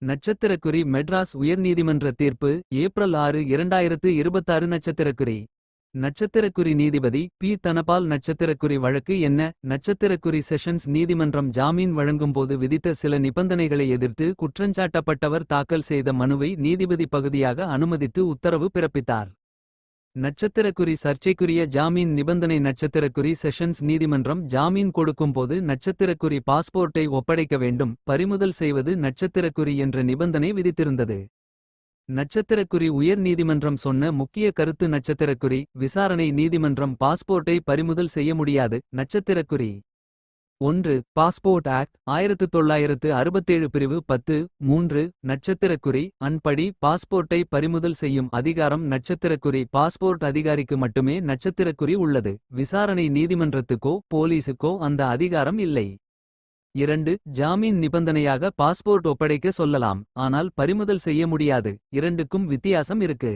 நட்சத்திரக்குறி மெட்ராஸ் உயர்நீதிமன்ற தீர்ப்பு ஏப்ரல் 6 2026 நட்சத்திரக்குறி. நட்சத்திரக்குறி நீதிபதி பி தனபால். நட்சத்திரக்குறி வழக்கு என்ன? நட்சத்திரக்குறி செஷன்ஸ் நீதிமன்றம் ஜாமீன் வழங்கும்போது விதித்த சில நிபந்தனைகளை எதிர்த்து குற்றஞ்சாட்டப்பட்டவர் தாக்கல் செய்த மனுவை நீதிபதி பகுதியாக அனுமதித்து உத்தரவு பிறப்பித்தார். நட்சத்திரக்குறி சர்ச்சைக்குரிய ஜாமீன் நிபந்தனை. நட்சத்திரக்குறி செஷன்ஸ் நீதிமன்றம் ஜாமீன் கொடுக்கும்போது நட்சத்திரக்குறி பாஸ்போர்ட்டை ஒப்படைக்க வேண்டும், பறிமுதல் செய்வது நட்சத்திரக்குறி என்ற நிபந்தனை விதித்திருந்தது. நட்சத்திரக்குறி உயர் நீதிமன்றம் சொன்ன முக்கிய கருத்து. நட்சத்திரக்குறி விசாரணை நீதிமன்றம் பாஸ்போர்ட்டை பறிமுதல் செய்ய முடியாது. நட்சத்திரக்குறி 1 பாஸ்போர்ட் ஆக்ட் 1967 பிரிவு 10(3) நட்சத்திரக்குறி அன்படி பாஸ்போர்ட்டை பறிமுதல் செய்யும் அதிகாரம் நட்சத்திரக்குறி பாஸ்போர்ட் அதிகாரிக்கு மட்டுமே நட்சத்திரக்குறி உள்ளது. விசாரணை நீதிமன்றத்துக்கோ போலீசுக்கோ அந்த அதிகாரம் இல்லை. 2 ஜாமீன் நிபந்தனையாக பாஸ்போர்ட் ஒப்படைக்க சொல்லலாம், ஆனால் பறிமுதல் செய்ய முடியாது. இரண்டுக்கும் வித்தியாசம் இருக்கு.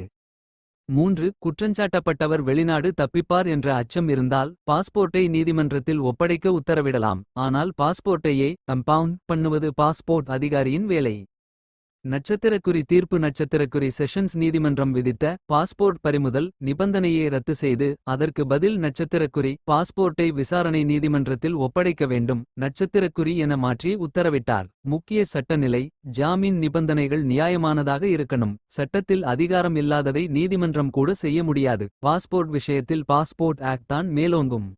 3 குற்றஞ்சாட்டப்பட்டவர் வெளிநாடு தப்பிப்பார் என்ற அச்சம் இருந்தால் பாஸ்போர்ட்டை நீதிமன்றத்தில் ஒப்படைக்க உத்தரவிடலாம், ஆனால் பாஸ்போர்ட்டையே கம்பவுண்ட் பண்ணுவது பாஸ்போர்ட் அதிகாரியின் வேலை. நட்சத்திரக்குறி தீர்ப்பு. நட்சத்திரக்குறி செஷன்ஸ் நீதிமன்றம் விதித்த பாஸ்போர்ட் பறிமுதல் நிபந்தனையை ரத்து செய்து அதற்கு பதில் நட்சத்திரக்குறி பாஸ்போர்ட்டை விசாரணை நீதிமன்றத்தில் ஒப்படைக்க வேண்டும், நட்சத்திரக்குறி என மாற்றி உத்தரவிட்டார். முக்கிய சட்ட நிலை: ஜாமீன் நிபந்தனைகள் நியாயமானதாக இருக்கணும். சட்டத்தில் அதிகாரம் இல்லாததை நீதிமன்றம் கூட செய்ய முடியாது. பாஸ்போர்ட் விஷயத்தில் பாஸ்போர்ட் ஆக்ட் தான் மேலோங்கும்.